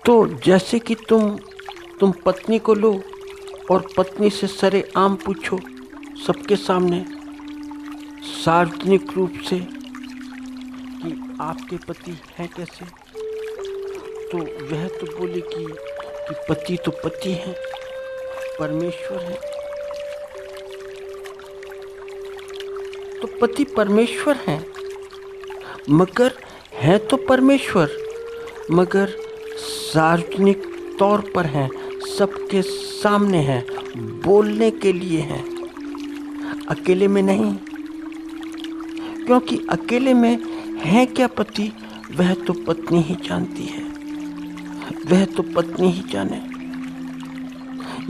तो जैसे कि तुम पत्नी को लो और पत्नी से सरेआम पूछो सबके सामने सार्वजनिक रूप से कि आपके पति हैं कैसे, तो वह तो बोलेगी कि पति तो पति हैं, परमेश्वर हैं। तो पति परमेश्वर हैं, मगर हैं तो परमेश्वर, मगर सार्वजनिक तौर पर हैं, सबके सामने हैं, बोलने के लिए हैं, अकेले में नहीं। क्योंकि अकेले में है क्या पति, वह तो पत्नी ही जानती है, वह तो पत्नी ही जाने,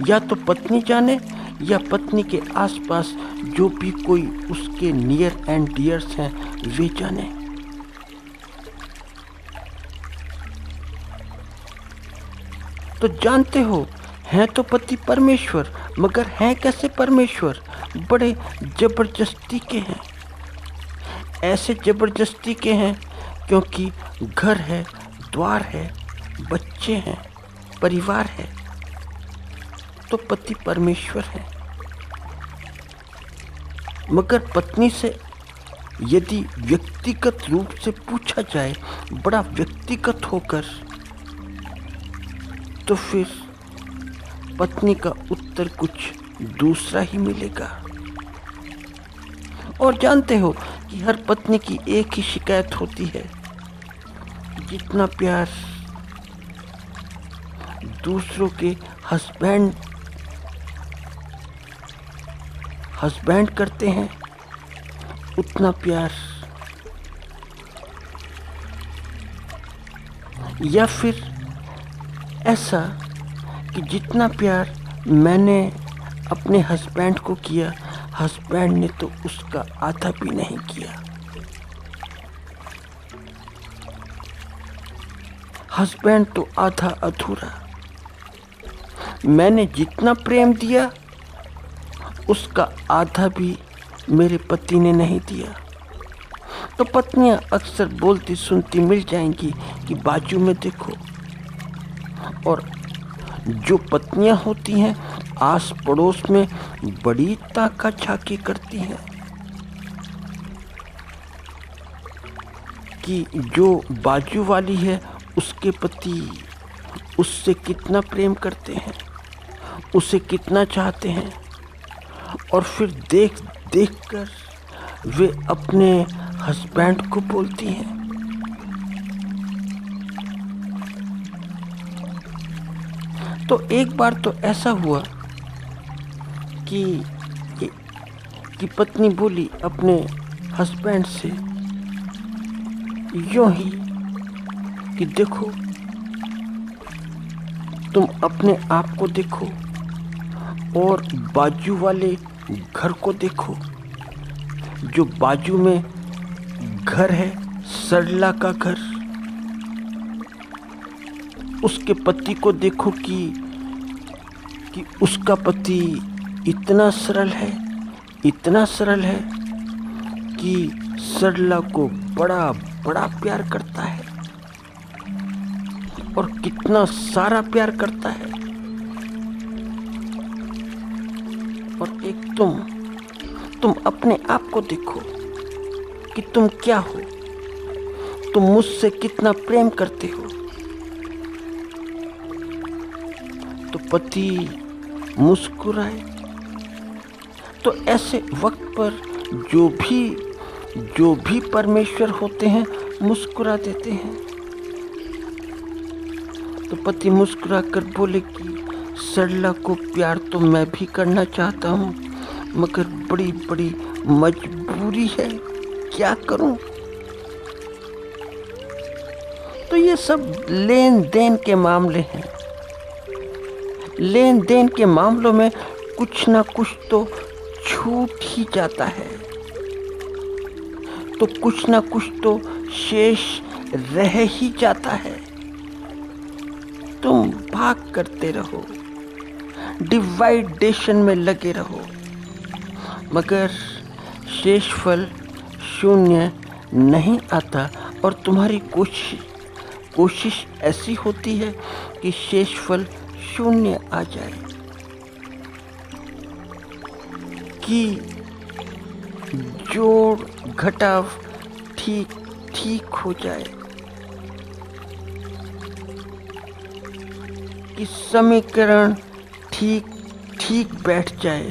या तो पत्नी जाने या पत्नी के आसपास जो भी कोई उसके नियर एंड डियर्स हैं वे जाने। तो जानते हो, हैं तो पति परमेश्वर, मगर हैं कैसे परमेश्वर, बड़े जबरदस्ती के हैं। ऐसे जबरदस्ती के हैं क्योंकि घर है, द्वार है, बच्चे हैं, परिवार है, तो पति परमेश्वर है। मगर पत्नी से यदि व्यक्तिगत रूप से पूछा जाए, बड़ा व्यक्तिगत होकर, तो फिर पत्नी का उत्तर कुछ दूसरा ही मिलेगा। और जानते हो कि हर पत्नी की एक ही शिकायत होती है, जितना प्यार दूसरों के हस्बैंड करते हैं, उतना प्यार, या फिर ऐसा कि जितना प्यार मैंने अपने हस्बैंड को किया, हस्बैंड ने तो उसका आधा भी नहीं किया। हस्बैंड तो आधा अधूरा। मैंने जितना प्रेम दिया उसका आधा भी मेरे पति ने नहीं दिया। तो पत्नियां अक्सर बोलती सुनती मिल जाएंगी कि बाजू में देखो। और जो पत्नियां होती हैं आस पड़ोस में बड़ी ताका झाकी करती हैं कि जो बाजू वाली है उसके पति उससे कितना प्रेम करते हैं, उसे कितना चाहते हैं, और फिर देख देख कर वे अपने हस्बैंड को बोलती हैं। तो एक बार तो ऐसा हुआ कि पत्नी बोली अपने हस्बैंड से यूं ही कि देखो, तुम अपने आप को देखो और बाजू वाले घर को देखो। जो बाजू में घर है, सरला का घर, उसके पति को देखो कि उसका पति इतना सरल है, इतना सरल है कि सरला को बड़ा बड़ा प्यार करता है, और कितना सारा प्यार करता है। और एक तुम अपने आप को देखो कि तुम क्या हो, तुम मुझसे कितना प्रेम करते हो। तो पति मुस्कुराए। तो ऐसे वक्त पर जो भी परमेश्वर होते हैं मुस्कुरा देते हैं। तो पति मुस्कुरा कर बोले कि सरला को प्यार तो मैं भी करना चाहता हूँ, मगर बड़ी बड़ी मजबूरी है, क्या करूँ। तो ये सब लेन देन के मामले हैं। लेन देन के मामलों में कुछ ना कुछ तो छूट ही जाता है, तो कुछ ना कुछ तो शेष रह ही जाता है। तुम भाग करते रहो, डिवाइडेशन में लगे रहो, मगर शेषफल शून्य नहीं आता और तुम्हारी कोशिश कोशिश ऐसी होती है कि शेषफल शून्य आ जाए, कि जोड़ घटाव ठीक ठीक हो जाए, कि समीकरण ठीक ठीक बैठ जाए,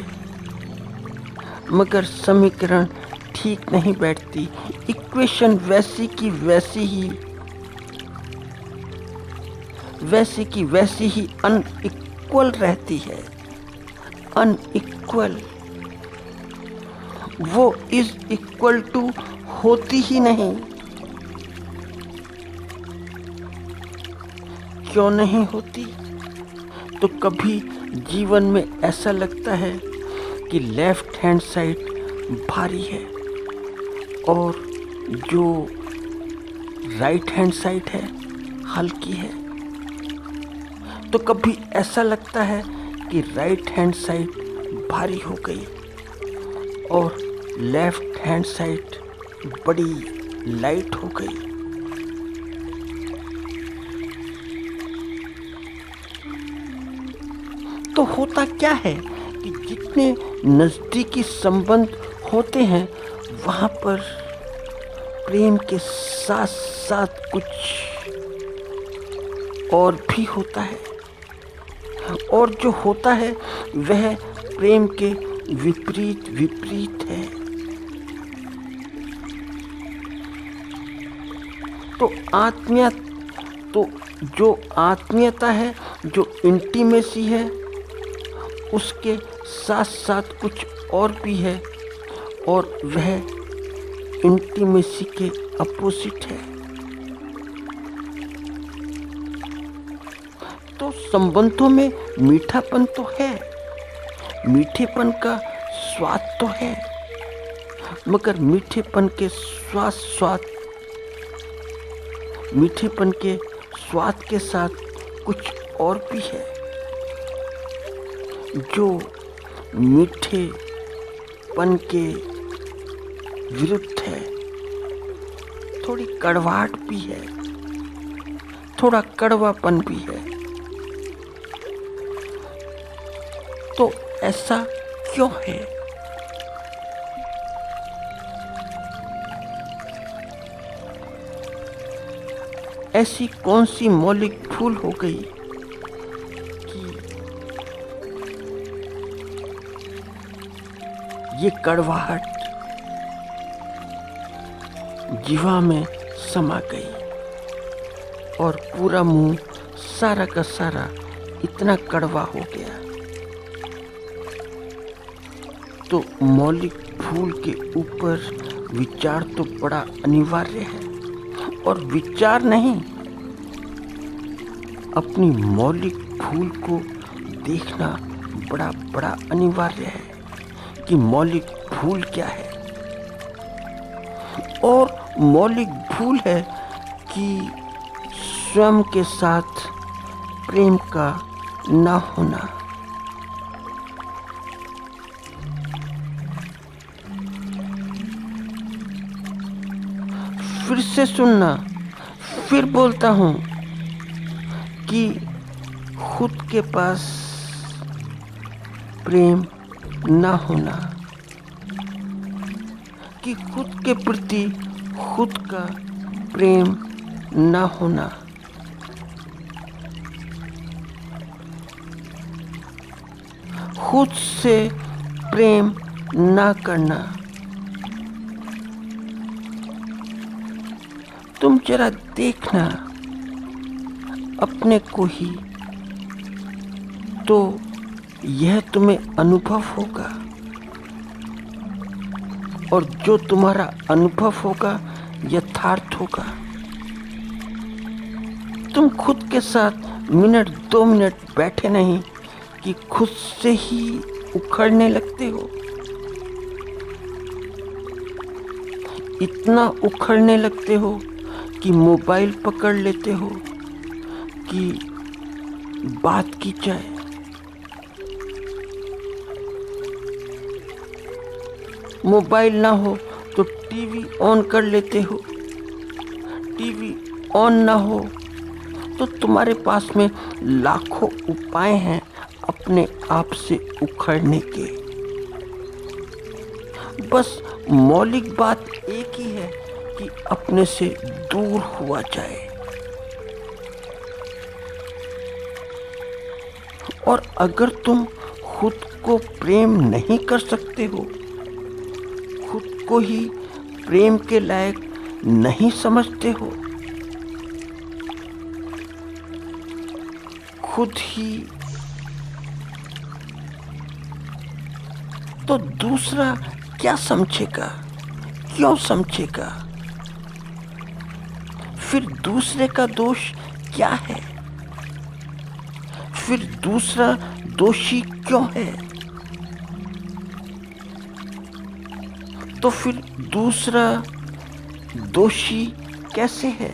मगर समीकरण ठीक नहीं बैठती। इक्वेशन वैसी की वैसी ही अनइक्वल रहती है। अनइक्वल, वो इज इक्वल टू होती ही नहीं। क्यों नहीं होती? तो कभी जीवन में ऐसा लगता है कि लेफ्ट हैंड साइड भारी है और जो राइट हैंड साइड है हल्की है। तो कभी ऐसा लगता है कि राइट हैंड साइड भारी हो गई और लेफ्ट हैंड साइड बड़ी लाइट हो गई। तो होता क्या है कि जितने नज़दीकी संबंध होते हैं वहाँ पर प्रेम के साथ साथ कुछ और भी होता है, और जो होता है वह प्रेम के विपरीत है। तो जो आत्मीयता है, जो इंटीमेसी है, उसके साथ साथ कुछ और भी है, और वह इंटीमेसी के अपोजिट है। तो संबंधों में मीठापन तो है, मीठेपन का स्वाद तो है, मगर मीठेपन के स्वाद के साथ कुछ और भी है जो मीठेपन के विरुद्ध है। थोड़ी कड़वाहट भी है, थोड़ा कड़वापन भी है। तो ऐसा क्यों है? ऐसी कौन सी मौलिक भूल हो गई कि ये कड़वाहट जीवा में समा गई और पूरा मुंह सारा का सारा इतना कड़वा हो गया? तो मौलिक भूल के ऊपर विचार तो बड़ा अनिवार्य है, और विचार नहीं, अपनी मौलिक भूल को देखना बड़ा अनिवार्य है कि मौलिक भूल क्या है। और मौलिक भूल है कि स्वयं के साथ प्रेम का न होना। फिर से सुनना, फिर बोलता हूं कि खुद के पास प्रेम ना होना, कि खुद के प्रति खुद का प्रेम ना होना, खुद से प्रेम ना करना। तुम जरा देखना अपने को ही, तो यह तुम्हें अनुभव होगा, और जो तुम्हारा अनुभव होगा यथार्थ होगा। तुम खुद के साथ मिनट 2 मिनट बैठे नहीं कि खुद से ही उखड़ने लगते हो। इतना उखड़ने लगते हो कि मोबाइल पकड़ लेते हो कि बात की जाए। मोबाइल ना हो तो टीवी ऑन कर लेते हो, टीवी ऑन ना हो तो तुम्हारे पास में लाखों उपाय हैं अपने आप से उखड़ने के। बस मौलिक बात एक ही है कि अपने से दूर हुआ जाए। और अगर तुम खुद को प्रेम नहीं कर सकते हो, खुद को ही प्रेम के लायक नहीं समझते हो, खुद ही, तो दूसरा क्या समझेगा, क्यों समझेगा? फिर दूसरे का दोष क्या है? फिर दूसरा दोषी क्यों है? तो फिर दूसरा दोषी कैसे है?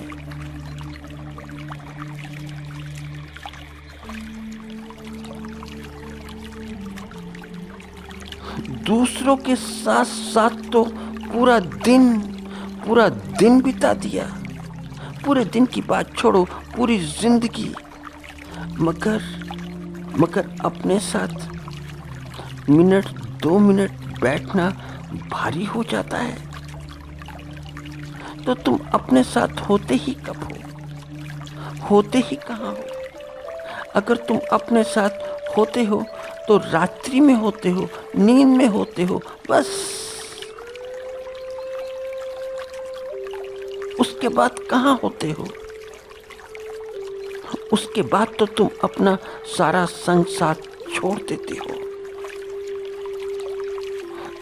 दूसरों के साथ साथ तो पूरा दिन बिता दिया, पूरे दिन की बात छोड़ो, पूरी जिंदगी, मगर अपने साथ मिनट 2 मिनट बैठना भारी हो जाता है। तो तुम अपने साथ होते ही कब हो? होते ही कहाँ हो? अगर तुम अपने साथ होते हो तो रात्रि में होते हो, नींद में होते हो, बस। उसके बाद कहाँ होते हो? उसके बाद तो तुम अपना सारा संग साथ छोड़ देते हो।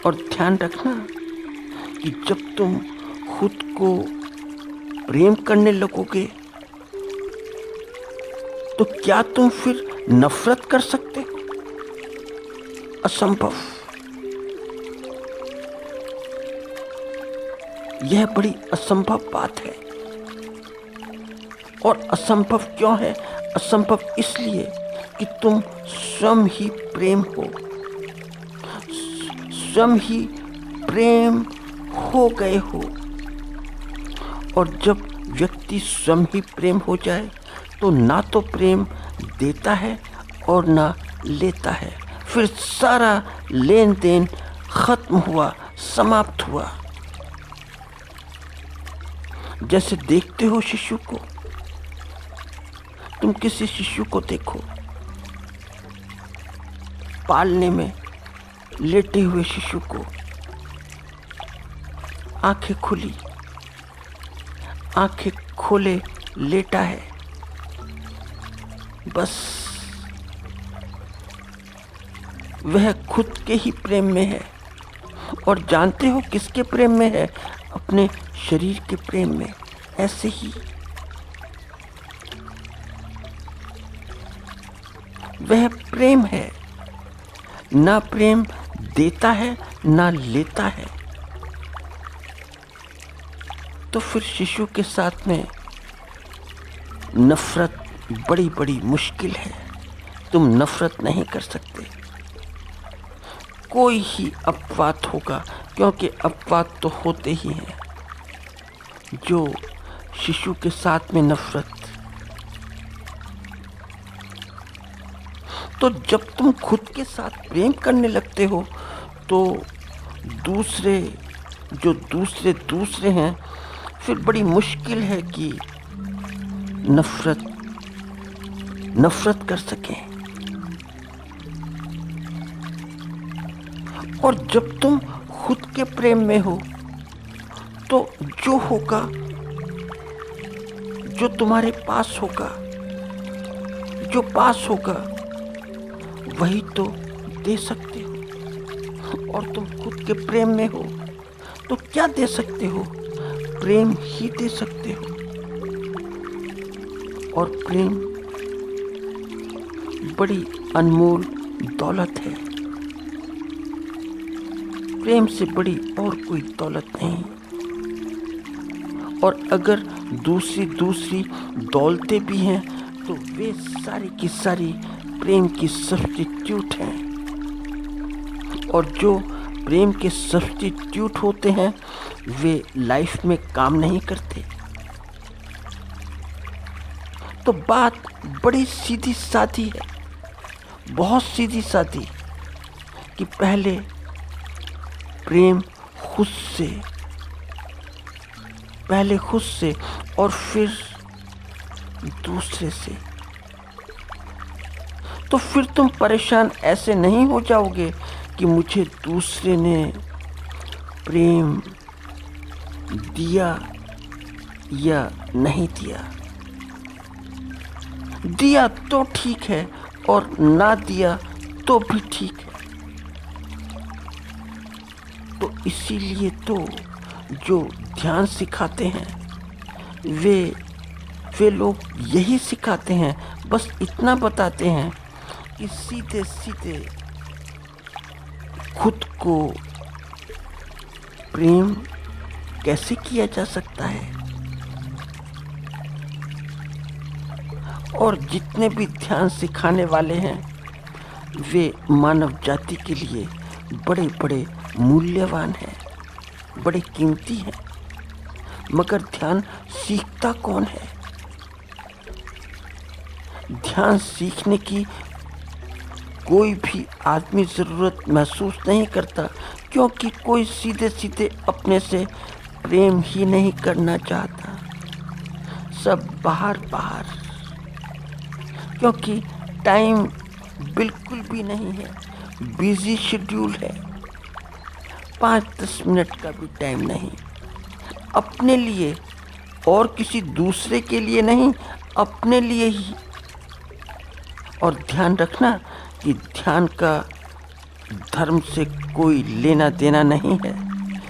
और ध्यान रखना कि जब तुम खुद को प्रेम करने लगोगे तो क्या तुम फिर नफरत कर सकते हो? असंभव। यह बड़ी असंभव बात है। और असंभव क्यों है? असंभव इसलिए कि तुम स्वयं ही प्रेम हो, स्वयं ही प्रेम हो गए हो। और जब व्यक्ति स्वयं ही प्रेम हो जाए तो ना तो प्रेम देता है और ना लेता है। फिर सारा लेन देन खत्म हुआ, समाप्त हुआ। जैसे देखते हो शिशु को, तुम किसी शिशु को देखो, पालने में लेटे हुए शिशु को, आंखें खुली, आंखें खोले लेटा है, बस वह खुद के ही प्रेम में है। और जानते हो किसके प्रेम में है? अपने शरीर के प्रेम में। ऐसे ही वह प्रेम है, ना प्रेम देता है ना लेता है। तो फिर शिशु के साथ में नफरत बड़ी बड़ी मुश्किल है। तुम नफरत नहीं कर सकते। कोई ही अपवाद होगा, क्योंकि अपवाद तो होते ही हैं। जो शिशु के साथ में नफरत, तो जब तुम खुद के साथ प्रेम करने लगते हो तो दूसरे हैं, फिर बड़ी मुश्किल है कि नफरत कर सकें। और जब तुम खुद के प्रेम में हो तो जो होगा, जो तुम्हारे पास होगा, जो पास होगा, वही तो दे सकते हो। और तुम खुद के प्रेम में हो तो क्या दे सकते हो? प्रेम ही दे सकते हो। और प्रेम बड़ी अनमोल दौलत है। प्रेम से बड़ी और कोई दौलत नहीं। और अगर दूसरी दौलतें भी हैं तो वे सारी की सारी प्रेम की सब्स्टिट्यूट हैं। और जो प्रेम के सब्स्टिट्यूट होते हैं वे लाइफ में काम नहीं करते। तो बात बड़ी सीधी सादी है, बहुत सीधी सादी, कि पहले प्रेम खुद से, पहले खुद से और फिर दूसरे से। तो फिर तुम परेशान ऐसे नहीं हो जाओगे कि मुझे दूसरे ने प्रेम दिया या नहीं दिया। दिया तो ठीक है और ना दिया तो भी ठीक है। तो इसीलिए तो जो ध्यान सिखाते हैं वे लोग यही सिखाते हैं, बस इतना बताते हैं कि सीधे सीधे खुद को प्रेम कैसे किया जा सकता है। और जितने भी ध्यान सिखाने वाले हैं वे मानव जाति के लिए बड़े बड़े मूल्यवान हैं, बड़े कीमती हैं, मगर ध्यान सीखता कौन है? ध्यान सीखने की कोई भी आदमी ज़रूरत महसूस नहीं करता, क्योंकि कोई सीधे सीधे अपने से प्रेम ही नहीं करना चाहता। सब बाहर बाहर, क्योंकि टाइम बिल्कुल भी नहीं है, बिजी शेड्यूल है, 5-10 मिनट का भी टाइम नहीं अपने लिए, और किसी दूसरे के लिए नहीं, अपने लिए ही। और ध्यान रखना कि ध्यान का धर्म से कोई लेना देना नहीं है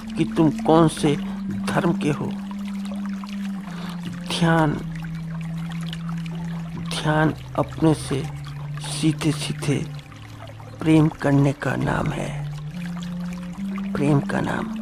कि तुम कौन से धर्म के हो। ध्यान अपने से सीधे सीधे प्रेम करने का नाम है, प्रेम का नाम।